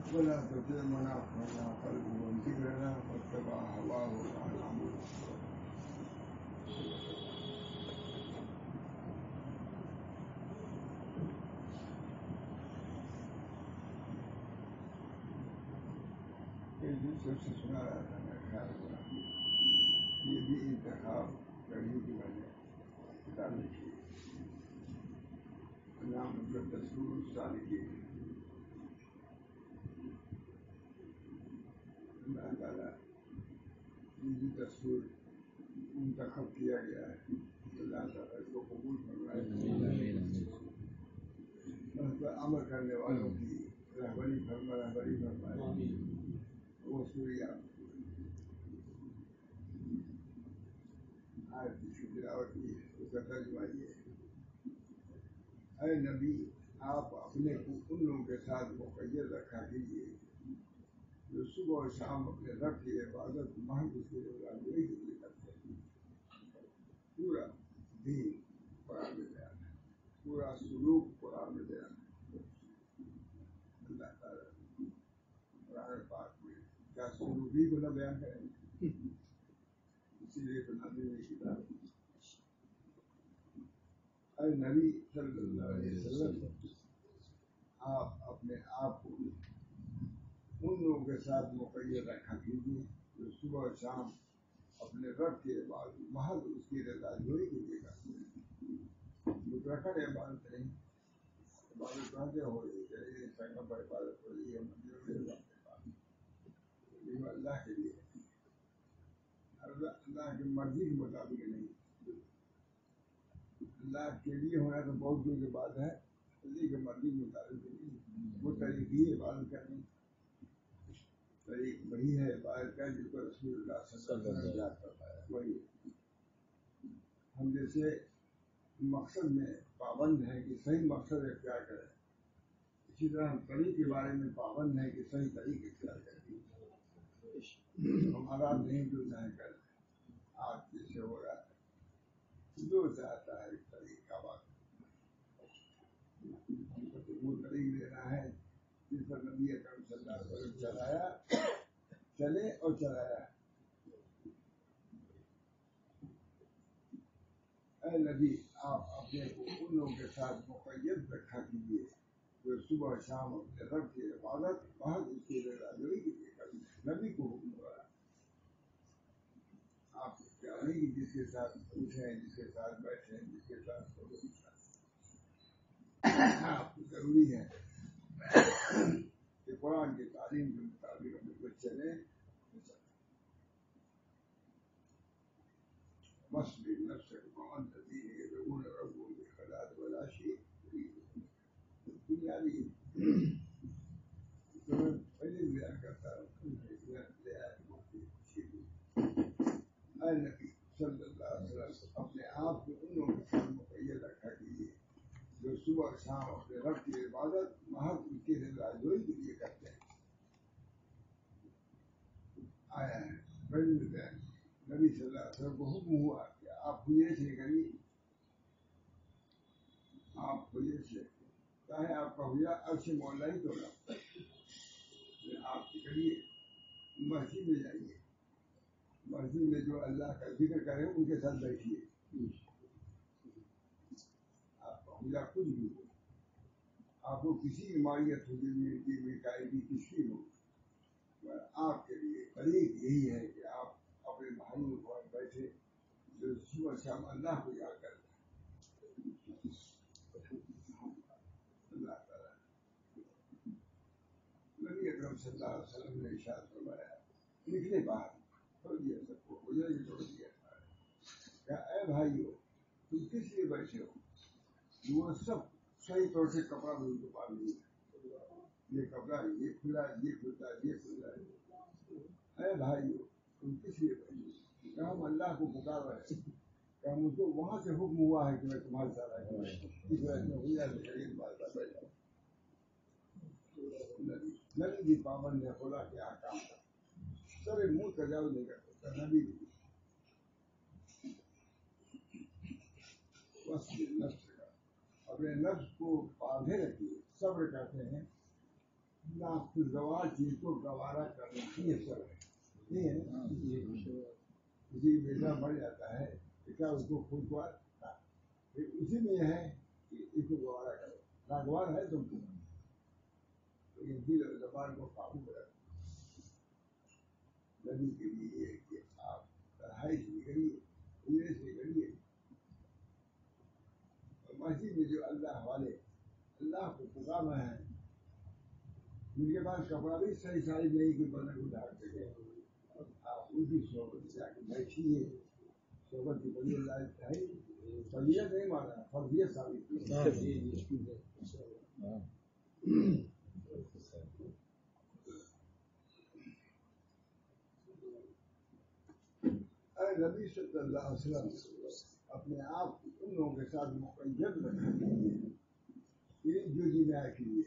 ولا تطع من أغفلنا قلبه عن ذكرنا واتبع هواه وكان أمره دوسرے سے سنا رہا تھا میں خیال ہوا یہ بھی انتخاب کرنے کی میں نے کتاب لکھی نام مطلب دستور الصالحین اللہ تعالیٰ یہ دستور منتخب کیا گیا ہے اللہ تعالیٰ اس کو قبول فرمائے اس پر عمل کرنے والوں کی رہبری فرمائے وہ سوریہ آیت کی تلاوت کی اس کا ترجمہ یہ ہے اے نبی آپ اپنے کو ان لوگوں کے ساتھ مقید رکھا کیجیے جو صبح اور شام اپنے رب کی عبادت محض اس کے لیے کرتے ہیں پورا دین قرآن میں بیان ہے پورا سلوک قرآن میں بیان ہے اللہ تعالیٰ قرآن پاک میں کیا سلوکی کو نہ بیان کریں اسی لیے تو نبی نے کتاب اے نبی صلی اللہ علیہ وسلم آپ اپنے آپ کو ان لوگوں کے ساتھ مقید رکھا کیجیے جو صبح اور شام اپنے رب کے عبادت محض اس کی رضا جوئی کے لیے کرتے ہیں مطلقاً عبادت نہیں عبادت کہاں سے ہو رہی ہے سنگم پر عبادت ہو رہی ہے مندروں میں اللہ کے لیے اللہ کی مرضی کے مطابق نہیں اللہ کے لیے ہونا تو بہت دور کی بات ہے اللہ کی مرضی کے مطابق نہیں وہ طریقے عبادت کرنی طریق وہی ہے عبادت کا جس کو رسول اللہ صلی اللہ علیہ وسلم یاد کرتا ہے وہی ہم جیسے مقصد میں پابند ہیں کہ صحیح مقصد اختیار کریں اسی طرح ہم طریق کے بارے میں پابند ہیں کہ صحیح طریق اختیار کریں ہمارا نہیں جو چاہے کر آج جیسے ہو رہا ہے جو چاہتا ہے اس طریقہ بات وہ طریق لینا ہے جس پر نبی اکرم صلی اللہ علیہ وسلم چلے اور چلایا اے نبی آپ اپنے کو ان لوگوں کے ساتھ مقید رکھا کیجیے جو صبح شام اپنے رب کی عبادت بہت اس کی رضا جوئی کے لیے کرتے نبی کو حکم ہو رہا آپ کیا نہیں کہ جس کے ساتھ اٹھیں جس کے ساتھ بیٹھیں جس کے ساتھ آپ کو ضروری ہے کہ قرآن کی تعلیم کے مطابق اپنے کو چلیں مصبر نفسك وأنت دين يدعون ربهم بالغداة والعشي دنیا بھی پہلے بیان کرتا ہے اے نبی صلی اللہ علیہ وسلم اپنے آپ کو ان لوگوں کے ساتھ مقید رکھا کیجیے جو صبح اور شام اپنے رب کی عبادت محض ان کی رضا جوئی کے لیے کرتے ہیں آیا ہے پہلے بیان نبی صلی اللہ علیہ وسلم کو حکم ہوا کہ آپ خودے سے کریے آپ خودے سے چاہے آپ کا ہویا عرش مولا ہی تو نہ آپ کریے مسجد میں جائیے مسجد میں جو اللہ کا ذکر کرے ان کے ساتھ بیٹھیے آپ کا ہویا کچھ بھی ہو آپ کو کسی بیماریت ہوگی کچھ بھی ہو آپ کے لیے طریق یہی ہے کہ آپ اپنے بھائیوں کو بیٹھے جو صبح شام اللہ کو یاد کرتے ہیں اللہ تعالیٰ نبی اکرم صلی اللہ علیہ وسلم نے ارشاد فرمایا نکلے باہر چھوڑ دیا سب کو چھوڑ دیا کیا اے بھائیو تم کس لیے بیٹھے ہو وہ سب صحیح طور سے کپڑا بھی ان کو پال نہیں ہے یہ کپڑا یہ کھلا یہ کھلتا یہ کھلتا ہے اے بھائیو تم کس لیے بیٹھے ہو کہ ہم اللہ کو پکار رہے ہیں کہ ہم کو وہاں سے حکم ہوا ہے کہ میں تمہارے ساتھ آیا ہوں اس وجہ سے ہویا سے تمہارے ساتھ بیٹھا ہوں نبی بھی پابند ہے خدا کے احکام کا سر منہ تجاوز نہیں کر سکتا نبی بھی نفس کا اپنے نفس کو باندھے رکھیے صبر کرتے ہیں ناخوشگوار چیز کو گوارا کرنا یہ سب ہے، نہیں ہے نا؟ کسی کا بیٹا مر جاتا ہے تو کیا اس کو خوشگوار تھا؟ اسی میں ہے کہ اس کو گوارا کرو، ناگوار ہے تم کو، لیکن دل اور زبان کو قابو میں رکھو۔ نبی کے لیے یہ ہے کہ آپ پڑھائی سے نکلیے، دھیرے سے نکلیے، اور مسجد میں جو اللہ والے اللہ کو پکارنا ہے، ان کے پاس کپڑا بھی صحیح سائز نہیں کہ بدن کو ڈھانپ سکے، آپ ان کی صحبت سے جا کے بیٹھیے، صحبت کی بڑی اللہ ہے، فضیلت نہیں مانا، فرضیت ثابت کی۔ اے نبی صلی اللہ علیہ وسلم اپنے آپ کو ان لوگوں کے ساتھ مقید رکھنے کے لیے یہ جو جینا کے لیے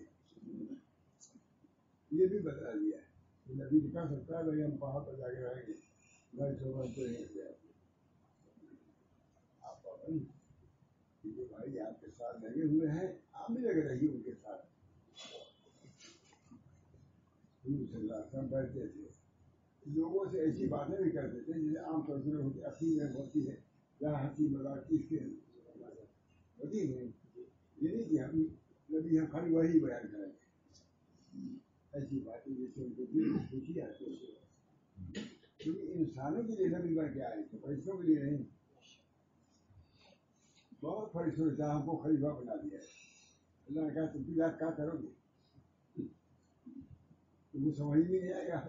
یہ بھی بتا دیا ہے کہ نبی کہہ سکتا ہے بھائی ہم پہاڑ پر جا کے رہیں گے، میں سمجھتے ہیں کہ آپ پابند کہ جو بھائی آپ کے ساتھ لگے ہوئے ہیں آپ بھی لگے رہیے ان کے ساتھ۔ حضور صلی اللہ علیہ وسلم بیٹھتے تھے، لوگوں سے ایسی باتیں بھی کرتے تھے جسے عام طور سے ہوتی اخیر میں ہوتی ہے، جہاں ہنسی مذاق اس کے ہوتی نہیں، یہ نہیں کہ ہم نبی ہم خالی وہی بیان کریں گے، ایسی باتیں جیسے ان کو دل میں خوشی آتی ہے، کیونکہ انسانوں کے لیے نبی بن کے آئے تھے، فرشتوں کے لیے نہیں۔ بہت فرشتوں نے ہم کو خلیفہ بنا دیا ہے، اللہ نے کہا تم بھی یاد کیا کرو گے، تم کو سمجھ بھی نہیں آئے گا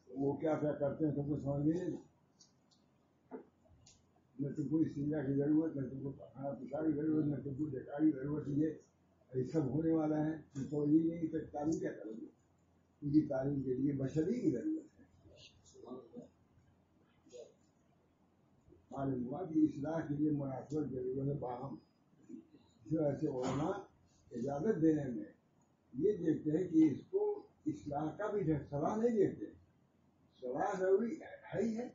وہ کیا کیا کرتے ہیں، تم کو سمجھ میں نہیں، نہ تم کو استنجا کی ضرورت، نہ تم کو کھانا پیشاب کی ضرورت، نہ تم کو ڈکا کی ضرورت، یہ سب ہونے والا ہے، تم تو یہ نہیں کہ تعلیم کیا کرو گے، ان کی تعلیم کے لیے بشری کی ضرورت ہے۔ معلوم ہوا کہ اصلاح کے لیے مناسبت ضرورت ہے باہم، اس وجہ سے علماء اجازت دینے میں یہ دیکھتے ہیں کہ اس کو اصلاح کا بھی صلاح نہیں دیکھتے، صلاح ضروری ہے ہی ہے،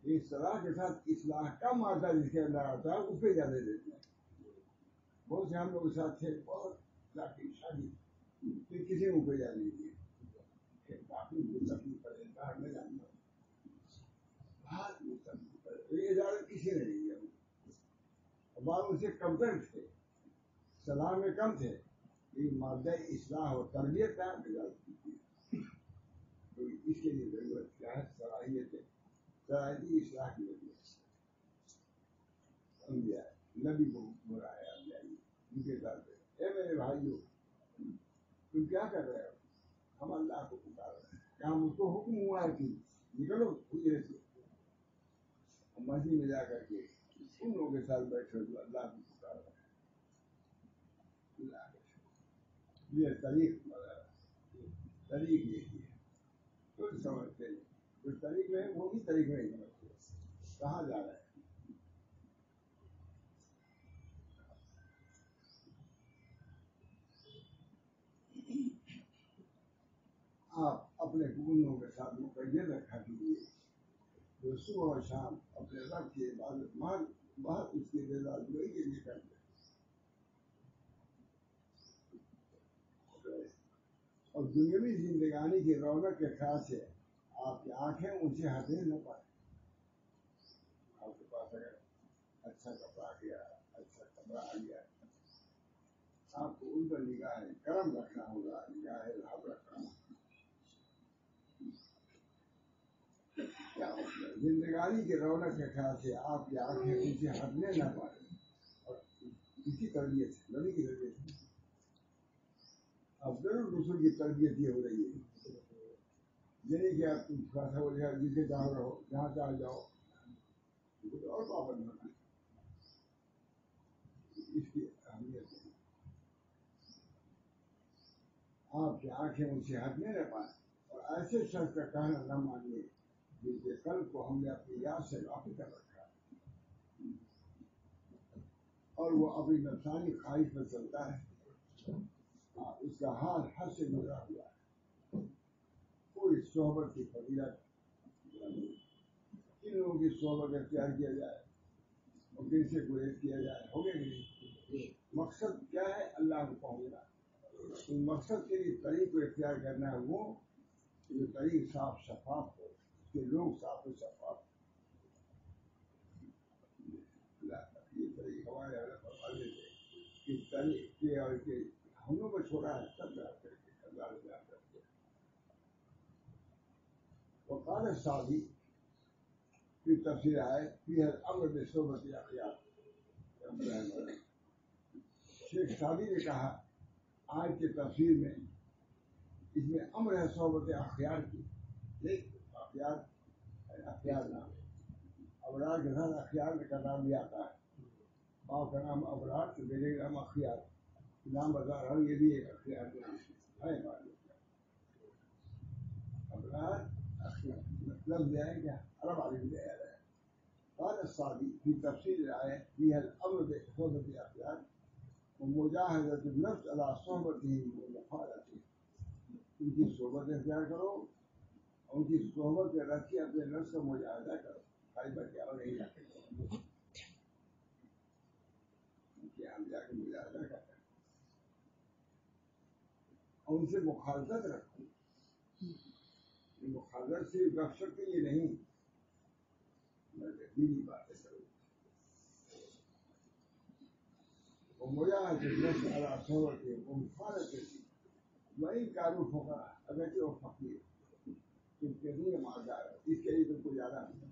یہ صلاح کے ساتھ اصلاح کا مادہ جس کے اندر آتا ہے اس پہ اجازت دیتے ہیں۔ بہت سے ہم لوگ کے ساتھ تھے، بہت لاکھی شادی پھر کسی کو کوئی اجازت نہیں دی، کافی تکلیف پڑے باہر میں جاننا، بہت تکلیف پڑے، یہ اجازت کسی نے نہیں دیا، بعض ان سے کمتر تھے، صلاح میں کم تھے، لیکن مادہ اصلاح اور تربیت کا اجازت دی، تو اس کے لیے ضرورت کیا ہے؟ صلاحیت ہے، صلاحیتی اصلاح کی ضرورت ہے۔ انبیاء نبی کو بلایا انبیاء ان کے ساتھ، اے میرے بھائیوں تم کیا کر رہے ہو؟ ہم اللہ کو پکار رہے ہیں، کہ ہم اس کو حکم ہوا ہے کہ نکلو خجرے سے، مسجد میں جا کر کے ان لوگوں کے ساتھ بیٹھے جو اللہ کو پکار رہے ہیں، اللہ کا شکر، یہ طریق یہی ہے، کچھ سمجھتے نہیں، کچھ طریق میں وہ بھی طریق نہیں سمجھتے، کہاں جا رہے ہیں؟ آپ اپنے گنوں کے ساتھ مقید رکھا کیجیے، جو صبح اور شام اپنے رب کی عبادت بہت اس کی رضا جوئی کے لیے کرتے ہیں، اور دنیاوی زندگانی کی رونق کے خیال سے آپ کی آنکھیں اونچے ہاتھیں نہ پائیں۔ آپ کے پاس اگر اچھا کپڑا آ گیا، اچھا کپڑا آ گیا، آپ کو ان پر نگاہ کرم رکھنا ہوگا، نگاہ رحم رکھنا ہوگا۔ کیا مطلب؟ زندگانی کی رونق کے خیال سے آپ کی آنکھیں اونچے ہٹنے نہ پائیں، اور اسی تربیت سے نبی کی تربیت سے افضل الرسل کی تربیت یہ ہو رہی ہے، یعنی کہ آپ تھوڑا سا ہو جائے جسے چاہو رہو، جہاں چاہ جاؤ، کچھ اور پابند ہونا ہے، اس کی اہمیت ہے۔ آپ کی آنکھیں اونچے ہٹنے نہ پائیں، اور ایسے شخص کا کہنا نہ مانیے جس کے قلب کو ہم نے اپنی یاد سے واقف کر رکھا ہے، اور وہ اپنی نفسانی خواہش پر چلتا ہے، اس کا حال حد سے گزرا ہوا ہے۔ پوری صحبت کی فضیلت، کن لوگوں کی صحبت اختیار کیا جائے اور کن سے گریز کیا جائے، ہوگے نہیں، مقصد کیا ہے؟ اللہ کو پہنچنا، اس مقصد کے لیے طریق کو اختیار کرنا ہے وہ جو طریق صاف شفاف ہو، اس کے لوگ صاف و شفاف. یہ طریق ہمارے حضرت فرماتے تھے کہ طریق کے اور کہ ہم لوگ کو چھوڑا ہے سب یاد کر کے اللہ سے یاد کرتے. وقال سعدی کی تفسیر ہے فی الامر بصحبت الاخیار. شیخ سعدی نے کہا آج کے تفسیر میں اس میں امر ہے صحبت اخیار کی. دیکھ اخیار اخیار نام ابرار کے ساتھ اخیار کا نام بھی آتا ہے. باپ کا نام ابرار تو بیٹے کا نام اخیار. نام بتا رہا ہوں یہ بھی ایک اخیار کا نام ہے. ابرار اخیار لفظ ہے کیا عرب عربی میں آیا ہے. قال السعدی في تفسير الآية فيها الأمر بصحبة الأخيار ومجاهدة النفس على صحبتهم ومخالفتهم. ان کی صحبت اختیار کرو اور ان کی صحبت کے رکھ کے اپنے نفس کا مجاہدہ کرو. بھائی بچے اور نہیں جاتے کہ ہم جا کے مجاہدہ کرتے ہیں اور ان سے مخالفت رکھو. مخالفت سے گپ شپ کے لیے نہیں دینی باتیں کرو. ومجاهدة النفس على صحبتهم ومخالفتهم وإن كانوا فقراء. اگر کہ وہ فقیر تم کے لیے مالدار ہے اس کے لیے تم کو زیادہ نہیں.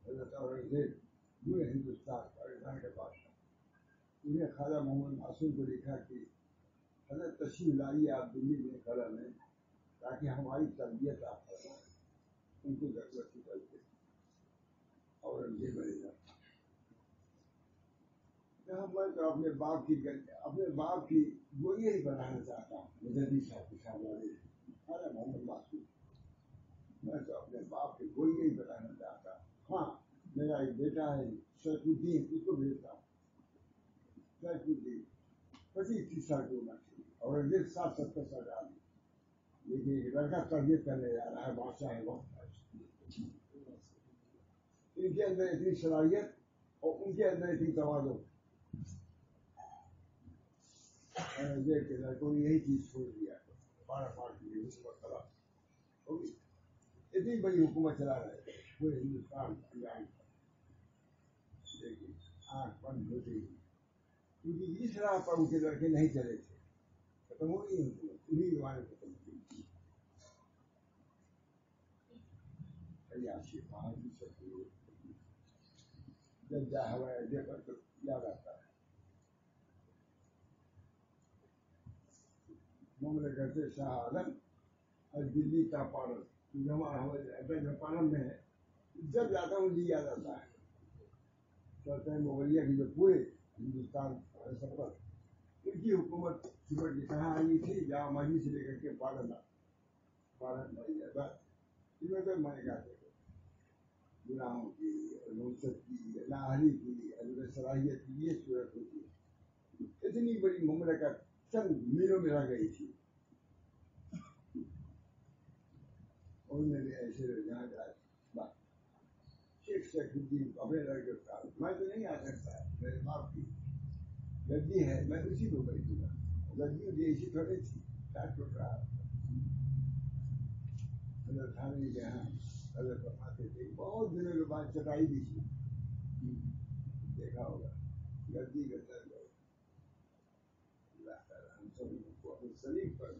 حضرت اورنگزیب پورے ہندوستان پاکستان کے بادشاہ انہیں خواجہ محمد معصوم کو لکھا کہ حضرت تشریف لائیے آپ دلی میں قلعہ میں تاکہ ہماری تربیت آپ فرمائیں. ان کو ضرورت کی چلتے اورنگزیب بنے گا. میں تو اپنے باپ کی گوئی ہی بنانا چاہتا ہوں. مجدی صاحب کے شاہزادے خواجہ محمد معصوم میں تو اپنے باپ کی گوئی ہی بنانا چاہتا ہوں. ہاں میرا ایک بیٹا ہے شیخ الدین اس کو بھیجتا ہوں. شیخ الدین 25-30 سال کی عمر تھی اور 60-70 سال آدمی لیکن ایک لڑکا تربیت کرنے جا رہا ہے بادشاہ ہے وقت. ان کے اندر اتنی صلاحیت اور ان کے اندر اتنی توازن. دیکھ کے لڑکوں نے یہی چیز چھوڑ دیا 12 کے لیے اس وقت ہوگی. اتنی بڑی حکومت چلا رہے پورے ہندوستان انجام پر لیکن آنکھ بند ہوتی کیونکہ اس راہ پر ان کے لڑکے نہیں چلے تھے. ختم ہو گئی حکومت انہیں زمانے ختم ہو گئی. عیاشی بہادری سے جب جا ہوائی اڈے پر تو یاد آتا ہے مملکت شاہ عالم اور دلی کا پارن جو ہمارا ہوائی اڈا جو پارن میں ہے. جب جاتا ہوں جی یاد آتا ہے سلطنت مغلیہ کی جو پورے ہندوستان سفر ان کی حکومت سمٹ کی کہاں آئی تھی جہاں ماضی سے لے کر کے پارن اس میں کوئی مانے گا گناہوں کی نوسط کی نااہلی کی صلاحیت کی یہ صورت ہوتی ہے. اتنی بڑی مملکت چند میلوں میں رہ گئی تھی. انہوں نے بھی ایسے جہاں جائے شیخ الدین اپنے لڑکے کا میں تو نہیں آ سکتا میرے باپ کی گدی ہے میں اسی کو بیٹھوں گا. گدی مجھے اسی تھوڑی تھی ٹوٹ رہا حضرت تھانے کے یہاں حضرت فرماتے تھے بہت دنوں کے بعد چٹائی بھی تھی دیکھا ہوگا گدی کا درد. اللہ تعالیٰ ہم سب کو اپنے شریف پر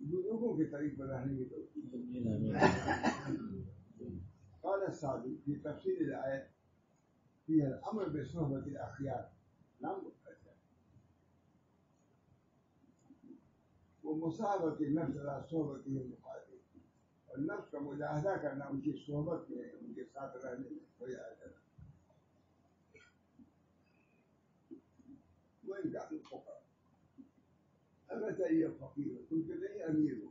بزرگوں کے طریق پر رہنے کی توفیق. قال السعدي في تفسير الآية فيها الأمر بصحبة الأخيار نعم ومصاحبة النفس على صحبته المخالفين. والنفس کا مجاہدہ کرنا ان کی صحبت میں ان کے ساتھ رہنے میں کوئی آئے گا. وہ انسان فقر اگر چاہیے فقیر ہو تم کے نہیں امیر ہو.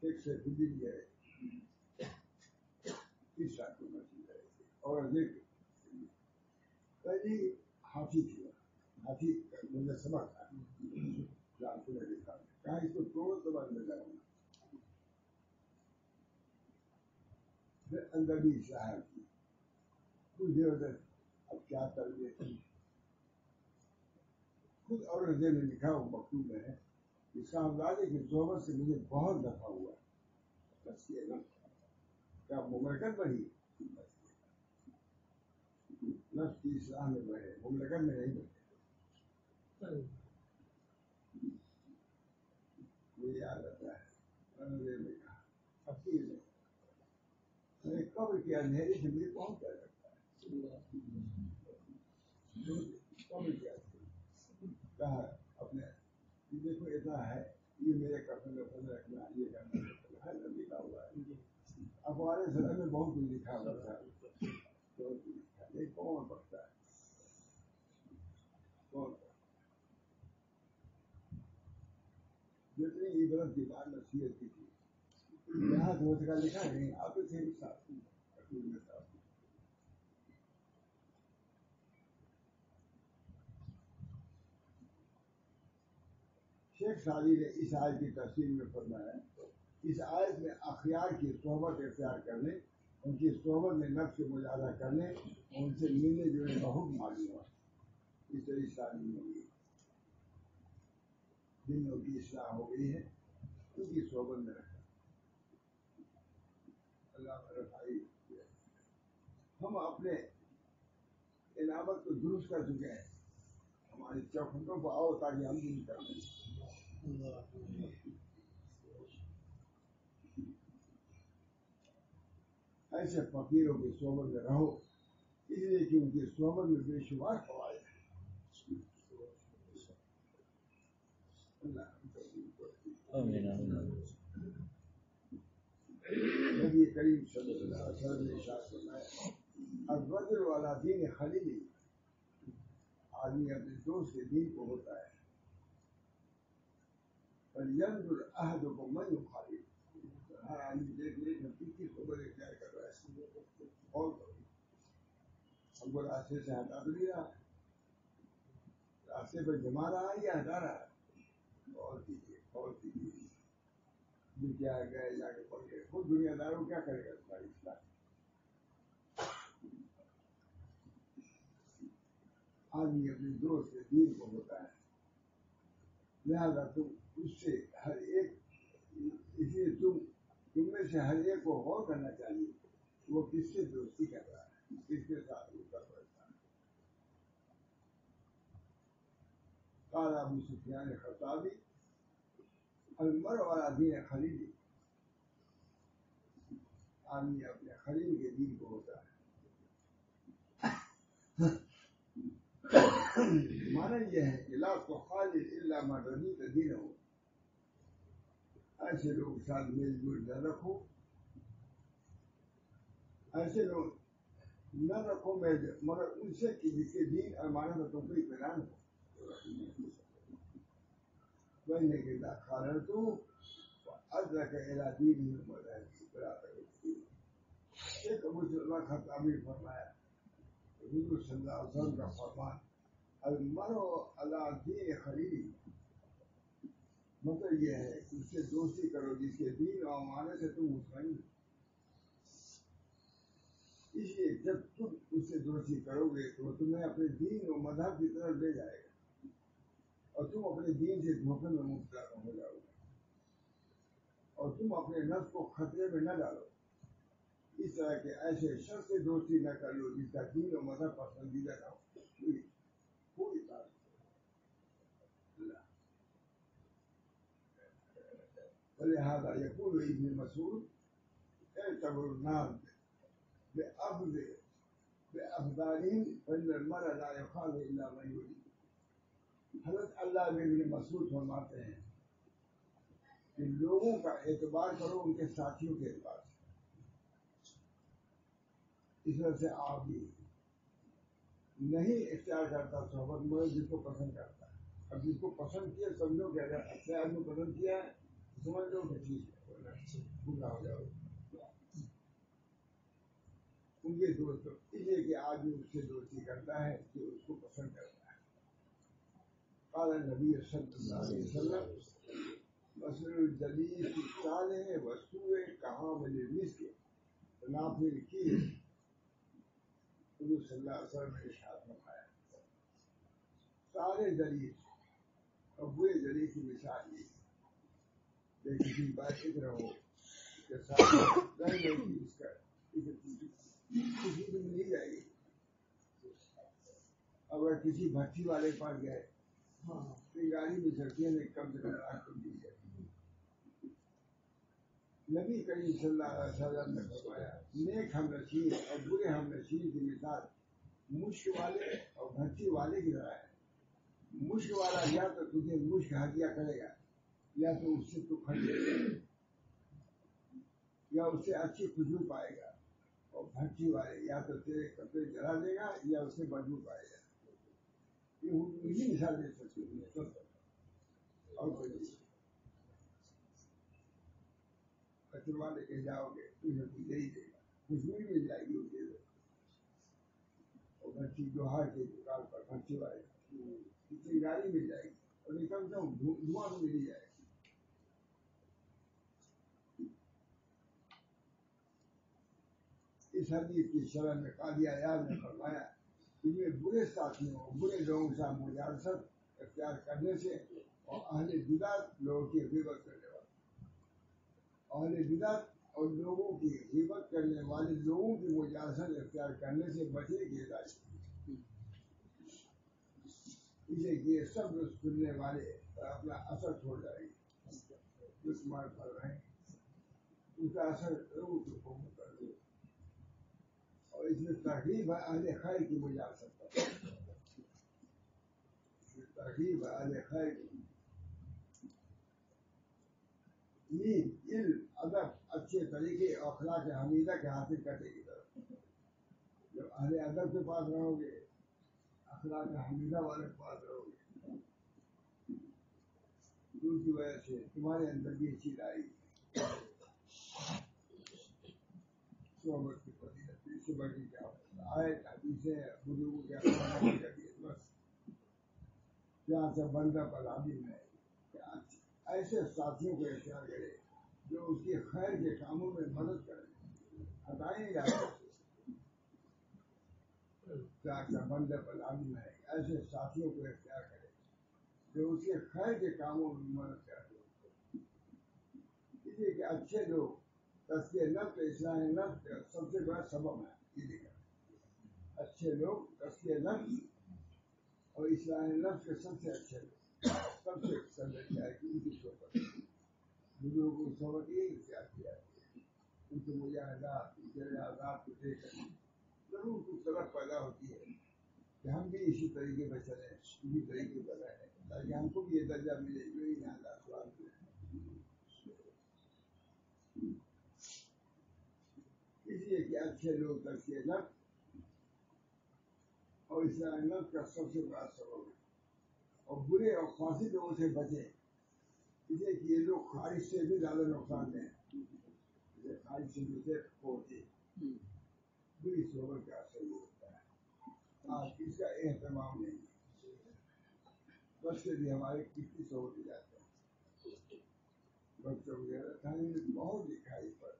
ایک سے دن گئے 30 سال کی عمر کی رہے تھے اور پہلی ہاتھی تھی. ہاتھی مجھے سبق تھا رام کو دیکھا کہا اس کو توڑ تو بعد میں جاؤں گا. پھر اندر بھی اشارہ کی کچھ دیر تک اب کیا تربیت کی. خود اورنگزیب نے لکھا وہ مکتوب میں ہے کہ صاحبزادے کی صحبت سے مجھے بہت نفع ہوا. بس یہ نا کیا مملکت بڑھی, نفس کی اصلاح میں بڑھے, مملکت میں نہیں بڑھے. مجھے یاد آتا ہے اورنگزیب نے کہا فقیر نے قبر کے اندھیرے سے مجھے کون کیا کرتا ہے, قبر کیا کہا اپنے دیکھو اتنا ہے, یہ میرے کفن میں رکھنا, یہ کرنا ہے, لکھا ہوا ہے. اخبار سطح میں بہت کچھ لکھا ہوا تھا, بہت کچھ لکھا, یہ کون پڑھتا ہے, کون جتنی عبرت کی بات نصیحت کی تھی یہاں سے ہو سکا لکھا نہیں, آپ سے شیخ سعدی نے اس آیت کی تفسیر میں فرمایا, اس آیت میں اخیار کی صحبت اختیار کرنے, ان کی صحبت میں نفس سے مجاہدہ کرنے, ان سے ملنے جلنے کا حکم معلوم ہوا. اس طرح شادی ہو گئی, دنوں کی اصلاح ہو گئی ہے, ان کی صحبت میں رکھا. اللہ رفائی ہم اپنے انعامت کو درست کر چکے ہیں, ہماری چوکھٹوں کو آؤ تاکہ ہم بھی کر لیں. ایسے فقیروں کی صحبت میں رہو, اس لیے کہ ان کی صحبت میں بے شمار فوائد ہیں. نبی کریم صلی اللہ علیہ وسلم نے ارشاد فرمایا, الرجل والا دین خلیلی, آدمی اپنے دوست کے دین کو ہوتا ہے. فلینظر احدکم من یخالف, ہر آدمی دیکھ لے کہ کس کی صحبت اختیار کر رہا ہے, اور ہم کو راستے سے ہٹا تو نہیں رہا, راستے پر جما رہا ہے یا ہٹا رہا ہے. اور کیجیے جو کیا گئے جا کے پڑھ گئے, خود دنیا داروں کیا کرے گا تمہاری اصلاح. آدمی اپنے دوست کے دین کو ہوتا ہے, لہذا تم اس سے ہر ایک, اس لیے تم میں سے ہر ایک کو غور کرنا چاہیے وہ کس سے دوستی کر رہا ہے, کس کے ساتھ وہ کر رہتا ہے. قال ابو سفیان خطابی المرء علی دین خلیلی, آدمی اپنے خلیل کے دین کو ہوتا ہے. معنی یہ ہے کہ لا تخالف الا ما رضیت دینہ, ایسے لوگ ساتھ میل جول نہ رکھو, ایسے لوگ نہ رکھو مگر ان سے کہ جس کے دین اور معنی میں تم کو اطمینان ہو. کہنے کے خالر تو ادرک الى دین ایک ابو سلمہ خطابی فرمایا, حضور صلی اللہ علیہ وسلم کا فرمان المرء علی دین خلیلی, مطلب یہ ہے کہ اس سے دوستی کرو جس کے دین اور معنی سے تم مطمئن ہو. اس لیے جب تم اس سے دوستی کرو گے تو تمہیں اپنے دین و مذہب کی طرف لے جائے گا, اور تم اپنے دین سے دھوکے میں مبتلا ہو جاؤ گے, اور تم اپنے نفس کو خطرے میں نہ ڈالو. اس طرح کے ایسے شخص سے دوستی نہ کر لو جس کا دین و مذہب پسندیدہ نہ ہو. کوئی بات ولہذا یقول ابن مسعود اعتبروا الناس بأفضالهم فإن المرء لا يخالف إلا من يريد. حضرت اللہ میں ابن مسعود فرماتے ہیں کہ لوگوں کا اعتبار کرو ان کے ساتھیوں کے اعتبار سے. اس وجہ سے آپ بھی نہیں اختیار کرتا صحبت میں جس کو پسند کرتا ہے. اب جس کو پسند کیا سمجھو کہ اگر اچھے آدمی کو پسند کیا ہے سمجھ لو کہ ٹھیک ہے, پورا ہو جاؤ ان کے دوست, اس لیے کہ آدمی اس سے دوستی کرتا ہے کہ اس کو پسند کرتا ہے. قال نبی صلی اللہ علیہ وسلم مثل الجلیس الصالح وسوء کہاں مل رزق نافل کی, حضور صلی اللہ علیہ وسلم نے ارشاد فرمایا سارے ذریعے اور برے ذریعے کی مثال یہ کہ کسی بات فکر ہو کہ سارے اس کا خوشی تو مل جائے گی. اگر کسی بھٹی والے کے پاس گئے گاڑی میں سڑکیں میں کم سے کم آگ کو دی جائے. نبی کریم صلی اللہ علیہ وسلم نے فرمایا نیک ہم نشین اور برے ہم نشین کی مثال مشک والے اور بھٹی والے کی طرح ہے. مشک والا یا تو تجھے مشک ہدیہ کرے گا یا تو اس سے تو خریدے گا یا اس سے اچھی خوشبو پائے گا, اور بھٹی والے یا تو تیرے کپڑے جلا دے گا یا اس سے بدبو پائے گا. یہ مثال دے سکتے ہیں اور کوئی کچروا لے کے جاؤ گے تمہیں کچھ دے ہی دے گا, خوشبو ہی مل جائے گی اس کے اور بھٹی جوہر کے دکان پر بھٹی والے کتنی گاڑی مل جائے گی اور نکلتا ہوں دھواں بھی مل جائے گا. اس حدیث کی شرح میں قاضی عیاض نے فرمایا کہ یہ برے ساتھیوں برے لوگوں کے ساتھ مجالست اختیار کرنے سے اور اہل بدعت لوگوں کی غیبت کرنے والے اہل بدعت اور لوگوں کی غیبت کرنے والے لوگوں کی مجالست اختیار کرنے سے بچنے کی ہدایت. اسے یہ سب سننے والے اپنا اثر چھوڑ جائیں گے جو تمہارے پڑھ رہے ہیں اس کا اثر ضرور قبول کر دو. اور اس میں ترغیب ہے اہل خیر کی مجالست پر, ترغیب ہے اہل خیر کی. نیند علم ادب اچھے طریقے اور اخلاق حمیدہ کے حاصل کرنے کی طرف. جب اہل ادب کے پاس رہو گے اخلاق حمیدہ والے کے پاس رہو گے جن کی وجہ سے تمہارے اندر بھی چیز آئے گی. صحبت کی فضیلت اس سے بڑی کیا آئے حدیثیں بزرگوں کے اخلاق کر دیے بس کیا سا بندہ بلادی میں ایسے ساتھیوں کو اختیار کرے جو اس کے خیر کے کاموں میں مدد کریں ہٹائیں گے. کیا سا بندہ بلادی میں ایسے ساتھیوں کو اختیار کرے جو اس کے خیر کے کاموں میں مدد کریں. اس لیے کہ اچھے لوگ تزکیہ نفس اصلاح نفس کا سب سے بڑا سبب ہے. یہ دیکھا اچھے لوگ تزکیہ نفس اور اصلاح نفس کے سب سے اچھے لوگ سب سے سمجھ جائے کہ ان کی صحبت بزرگوں کی صحبت یہ اختیار کیا ہے. ان کے مجاہدات ان کے ریاضات کو دیکھ کر ضرور کچھ طرف پیدا ہوتی ہے کہ ہم بھی اسی طریقے پر چلیں اسی طریقے پر رہیں تاکہ ہم کو بھی یہ درجہ ملے جو ہی حالات ملے. اس لیے کہ اچھے لوگ تزکیہ نفس اور اصلاح نفس کا سب سے بڑا سبب ہے, اور برے اور فاسد لوگوں سے بچیں. اس لیے کہ یہ لوگ خارج سے بھی زیادہ نقصان دیں. خارج سے بھی ہوتے بری صحبت کا اثر یہ ہوتا ہے. آج اس کا اہتمام نہیں, بچے بھی ہمارے کتنی صحبت ہو جاتے ہیں. بچوں وغیرہ بہت دکھائی پر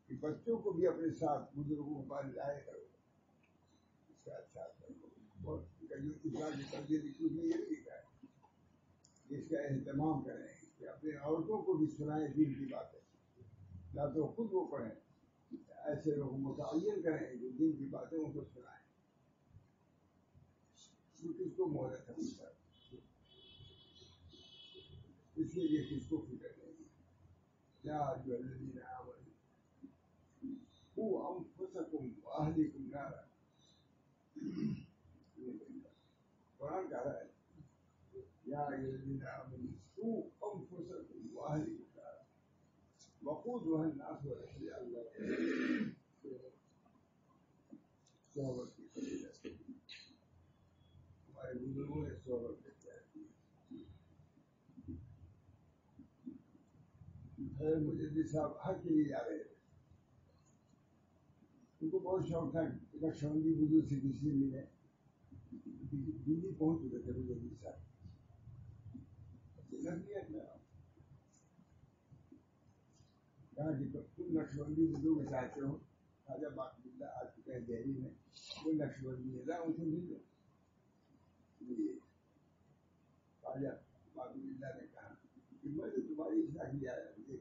کہ بچوں کو بھی اپنے ساتھ بزرگوں پر لائے کرو اس کا اچھا کرو. اور اسلام کی تربیت اس میں یہ بھی لکھا ہے اس کا اہتمام کریں کہ اپنے عورتوں کو بھی سنائیں دین کی باتیں, یا تو خود وہ پڑھیں ایسے لوگ متعین کریں جو دین کی باتیں ان کو سنائیں. کس کو مہلت ہے اس کے لیے کس کو فکر نہیں کیا جو الذین آمنوا قوا انفسکم واہلیکم نارا. قرآن کہہ رہا ہے یا الذین آمنوا قوا انفسکم واہلیکم نارا وقودها الناس والحجارة. صحبت کی فضیلت ہمارے بزرگوں نے صحبت میں کیا کی. مجدد صاحب حج کے لیے جا رہے تھے, ان کو بہت شوق تھا نقشبندی بزرگ سے کسی ملے. دلی پہنچ چکے تھے مجدد صاحب کہا کہ تم نقشبندی بزرگ چاہتے ہو خواجہ باقی آ چکے ہیں دہلی میں وہ نقشبندی ہے ان سے مل یہ خواجہ بابو اللہ نے کہا کہ میں تو تمہاری اصلاح کیا ہے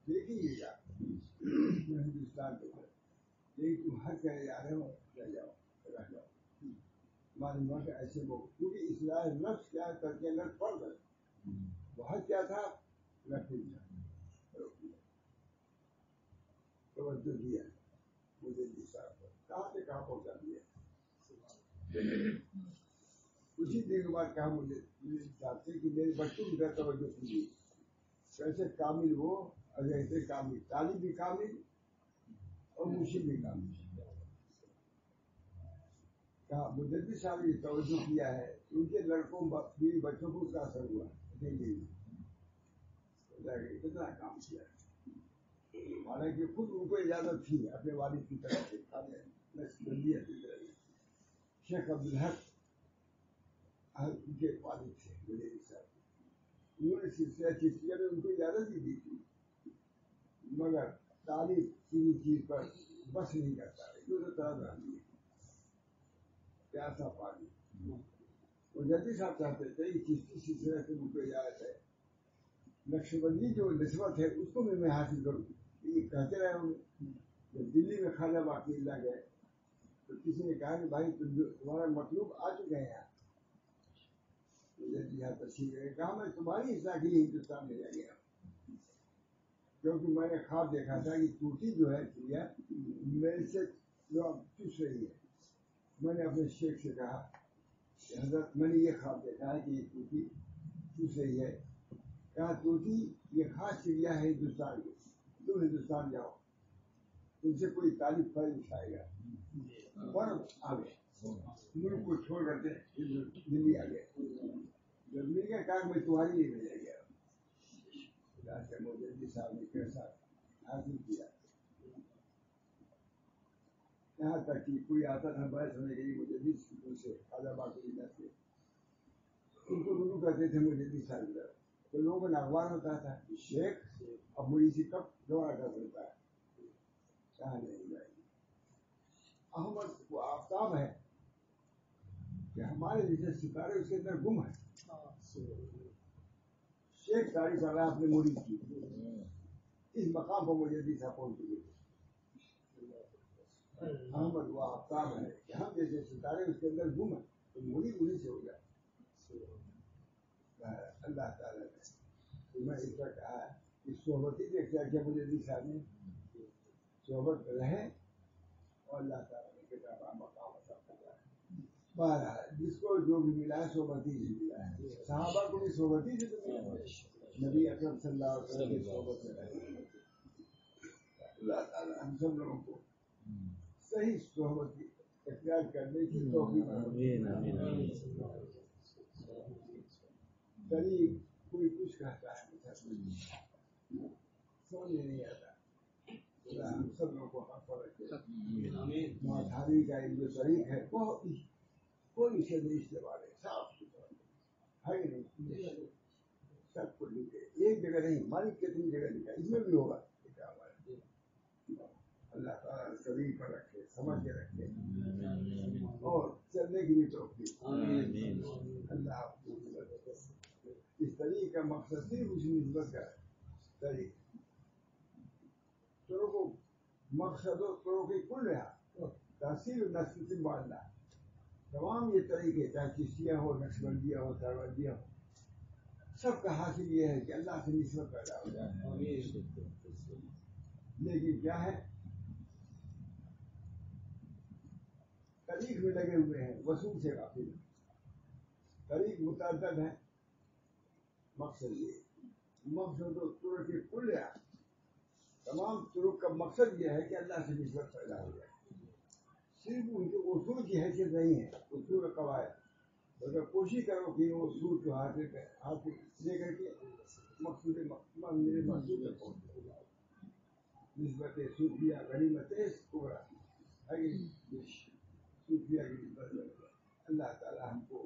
دیکھیے گا میں ہندوستان کو لیکن تم ہر کہہ جا رہے ہو رہ جاؤ رہ جاؤ ہماری موت ایسے وہ کیونکہ اصلاح نفس کیا کر کے نفس پڑ گئے بہت کیا تھا نفس توجہ دیا مجھے کہاں سے کہاں پہنچا دیا اسی دن کے بعد کہا مجھے حساب سے کہ میرے بچوں کی طرف توجہ کیجیے کیسے کامل ہو اور ایسے کامل تعلیم بھی کامل اور مشکل بھی کامل کہا مجدد صاحب نے توجہ کیا ہے ان کے لڑکوں بیوی بچوں کو کیا اثر ہوا کتنا کام کیا حالانکہ خود ان کو اجازت تھی اپنے والد کی طرف سے شیخ عبدالحق ان کے والد تھے مجدد صاحب انہوں نے سلسلہ چشتیہ میں ان کو اجازت ہی دی تھی مگر تعلیم کسی چیز پر بس نہیں کرتا پیاسا پانی وہ جلدی صاحب چاہتے تھے اس سلسلے سے ان کو اجازت ہے نقش بندی جو نسبت ہے اس کو بھی میں حاصل کروں یہ کہتے رہے ہوں جب دلی میں خواجہ باقی اللہ گئے تو کسی نے کہا کہ بھائی تمہارا مطلوب آ چکے ہیں یہاں تشریف ہے کہا میں تمہاری اصلاح کے لیے ہندوستان میں جا گیا کیونکہ میں نے خواب دیکھا تھا کہ ٹوٹی جو ہے چڑیا میرے سے جو اب چس رہی ہے میں نے اپنے شیخ سے کہا کہ حضرت میں نے یہ خواب دیکھا ہے کہ یہ ٹوٹی چس رہی ہے کہا ٹوٹی یہ خاص چڑیا ہے ہندوستان کی تم ہندوستان جاؤ تم سے کوئی طالب فیض اٹھائے گا برف آ گئے ملک کو چھوڑ کر کے دلی آ گئے جب مل گیا کہا میں تمہاری لیے بھیجا گیا مودی صاحب نے کیسا حاصل کیا یہاں تک کہ کوئی آتا تھا بحث ہونے کے لیے مجھے سے خواجہ باقی سے ان کو رجوع کرتے تھے مجھے صاحب تو لوگوں کو ناگوار ہوتا تھا شیخ اب مجھے اسی کب دوڑا کر سکتا ہے کہاں نہیں جائے گی احمد وہ آفتاب ہے کہ ہمارے جیسے ستارے اس کے اندر گم ہے شیخ ساری صلاح اپنے مرید کی اس مقام پر مجھے دیسا پہنچ چکے احمد وہ آفتاب ہے کہ ہم جیسے ستارے اس کے اندر گم ہے تو مرید انہیں سے ہو جائے اللہ تعالیٰ نے میں اس کا کہا کہ صحبتی نے کیا کیا مجھے دیسا نے صحبت رہے اور اللہ تعالیٰ نے کتاب مقام بہرحال جس کو جو بھی ملا ہے صحبتی سے ملا ہے صحابہ کو بھی صحبتی سے ملا ہے نبی اکرم صلی اللہ علیہ وسلم کی صحبت میں رہے اللہ تعالیٰ ہم سب لوگوں کو صحیح صحبت اختیار کرنے کی توفیق غریب کوئی کچھ کہتا ہے سمجھ نہیں آتا ہم سب لوگوں کو حق پر رکھے مادھاری کا جو طریق ہے بہت ہی کوئی اسے نہیں استعمال ہے صاف ستھرا ہے نہیں سب کو لکھے ایک جگہ نہیں مالک کتنی جگہ لکھا اس میں بھی ہوگا اللہ تعالیٰ شریر پر رکھے سمجھ کے رکھے اور چلنے کی بھی توفیق اللہ اس طریقے کا مقصد صرف اس نسبت کا طریق چلو کو مقصد و چلو کی کل رہا تحصیل نسل سے معلّہ تمام یہ طریقے چاہے چشتیہ ہو نقشبندیہ ہو سروندیہ ہو سب کا حاصل یہ ہے کہ اللہ سے نسبت پیدا ہو جائے لیکن کیا ہے طریق میں لگے ہوئے ہیں وصول سے غافل طریق متعدد ہے مقصد یہ مقصد و طرق کل ہے تمام طرق کا مقصد یہ ہے کہ اللہ سے نسبت پیدا ہو جائے صرف ان کے اصول کی حیثیت نہیں ہے اصول قواعد اگر کوشش کرو کہ وہ اصول کو ہاتھ لے کر کے مقصود میرے مقصود تک پہنچے نسبت صوفیہ غنیمت کبریٰ صوفیہ کی نسبت اللہ تعالیٰ ہم کو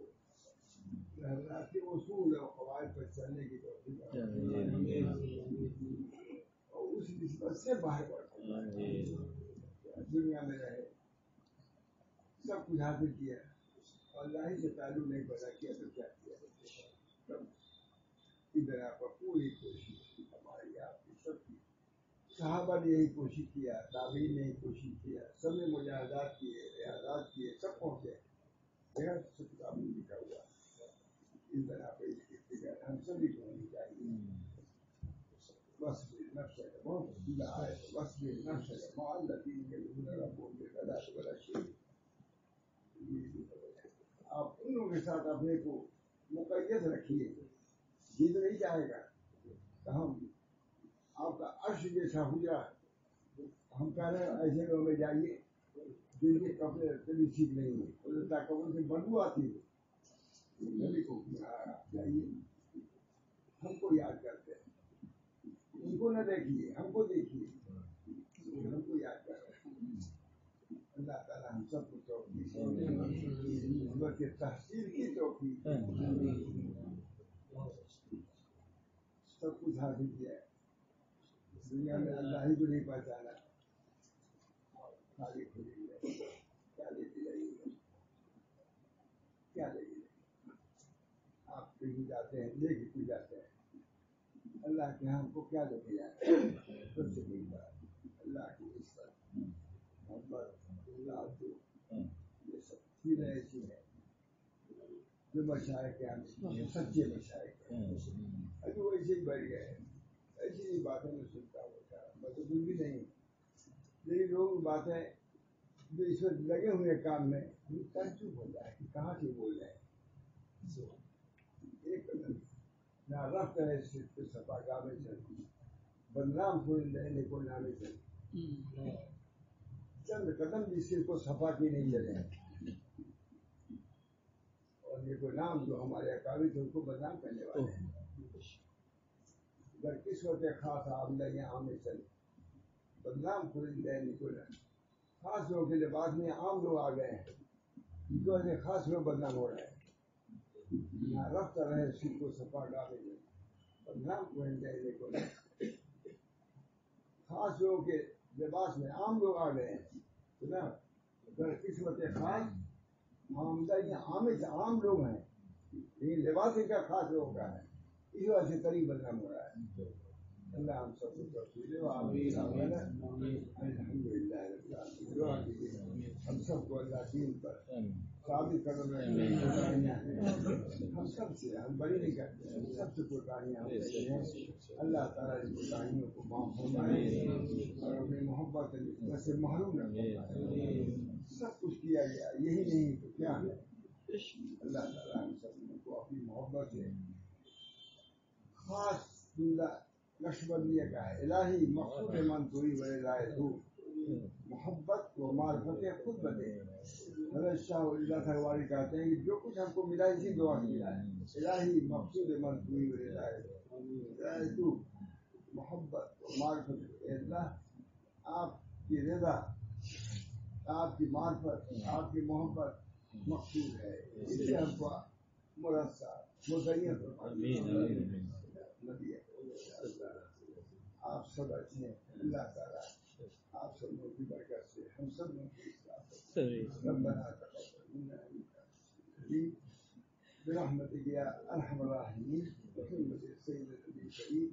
کے اصول اور قواعد پر چلنے کی توفیق اور اس نسبت سے باہر بڑھ دنیا میں رہے سب کچھ حاصل کیا اور اللہ ہی سے تعلق نہیں پیدا کیا تو کیا کیا؟ سب کی بنا پر پوری کوشش ہماری آپ کی سب کی، صحابہ نے یہی کوشش کیا، تابعین نے یہی کوشش کیا، سب نے مجاہدات کیے، ریاضات کیے، سب پہنچے، سب کتابوں میں لکھا ہوا اس بنا پہ اس کی فکر ہم سبھی کو ہونی چاہیے۔ واصبر نفسك بہت سیدھا ہے، واصبر نفسك مع الذين يدعون ربهم بالغداة والعشي، آپ ان لوگوں کے ساتھ اپنے کو مقید رکھیے، جیت نہیں جائے گا کہ ہم آپ کا عرش جیسا ہو جائے، ہم کہہ رہے ہیں ایسے لوگ میں جائیے جن کے کپڑے کبھی ٹھیک نہیں ہے، اللہ کپڑوں سے بدبو آتی ہے، نبی کو جائیے، ہم کو یاد کرتے ہیں، ان کو نہ دیکھیے، ہم کو دیکھیے، ہم کو یاد کر رہے ہیں۔ اللہ تعالیٰ ہم سب کو توفیق محبت کے تحصیل کی توفیق، سب کچھ حاصل کیا ہے، دنیا میں اللہ ہی کو نہیں پہچانا، خالی کھلی ہے، کیا لے کے جائیے گا، کیا لے کے جائیے؟ آپ کہیں جاتے ہیں، لے کے کیوں جاتے ہیں؟ اللہ کے ہم کو کیا لے کے جاتے ہیں؟ سب سے بڑی بات اللہ کی عزت، محبت، اللہ جو یہ سب چیزیں ایسی ہیں جو مشائق ہیں، سچے مشائق ہیں، ابھی وہ ایسے ہی بیٹھ گئے، ایسی ہی باتیں میں سنتا ہوتا ہے، مطلب بھی نہیں، لیکن لوگ باتیں جو اس وقت لگے ہوئے کام میں تعجب ہوتا ہے کہ کہاں سے بول رہے ہیں، ایک قدم نہ رفت ہے صرف صفا گاہ سے بدنام کوئی رہنے کو نامے سے چند قدم بھی صرف کو صفا کی نہیں چلے، اور یہ کوئی نام جو ہمارے اکابر تھے ان کو بدنام کرنے والے ہیں، اگر کس وقت خاص آمدہ یہاں میں چلے بدنام کوئی رہنے کو نہ، خاص لوگوں کے لباس میں عام لوگ آ گئے ہیں، ان کو ایسے خاص لوگ بدنام ہو رہے ہیں، نہ رفت رہے صرف کو صفا گاہ میں بدنام کوئی رہنے کو نہ، خاص لوگوں کے لباس میں عام لوگ آ گئے ہیں، سنا اگر قسمت خاص آمدہ یہ عام لوگ ہیں، لیکن لباس ان کا خاص لوگوں کا ہے، اس وجہ سے قریب بدنام ہو رہا ہے۔ اللہ ہم سب کو توفیق دے، الحمدللہ رب العالمین، دعا کیجیے ہم سب کو اللہ دین پر ثابت قدم رکھنے کی کوتاہیاں ہیں ہم سب سے، ہم بڑی نہیں کرتے، ہم سب سے کوتاہیاں ہم کرتے ہیں، اللہ تعالیٰ ان کوتاہیوں کو معاف فرمائے اور اپنی محبت سے محروم نہ فرمائے، سب کچھ کیا گیا یہی نہیں تو کیا ہے، اللہ تعالیٰ ہم سب کو اپنی محبت سے خاص زندہ نقشبندیہ کا ہے، الہی مقصود من توئی بڑے رائے تو محبت و معرفت خود بنے، حضرت شاہ ولی اللہ تھرواری کہتے ہیں کہ جو کچھ ہم کو ملا اسی دعا سے ملا ہے، الہی مقصود من توئی بڑے رائے تو محبت و معرفت، اللہ آپ کی رضا، آپ کی معرفت، آپ کی محبت مقصود ہے، اس سے ہم کو مرسا مزین نبی آپ سب اچھے ہیں، اللہ تعالیٰ آپ سب لوگوں کی برکت سے ہم سب لوگوں کی اصلاح ربنا تقبل منا برحمتک یا ارحم الراحمین، بحرمت سید النبی کریم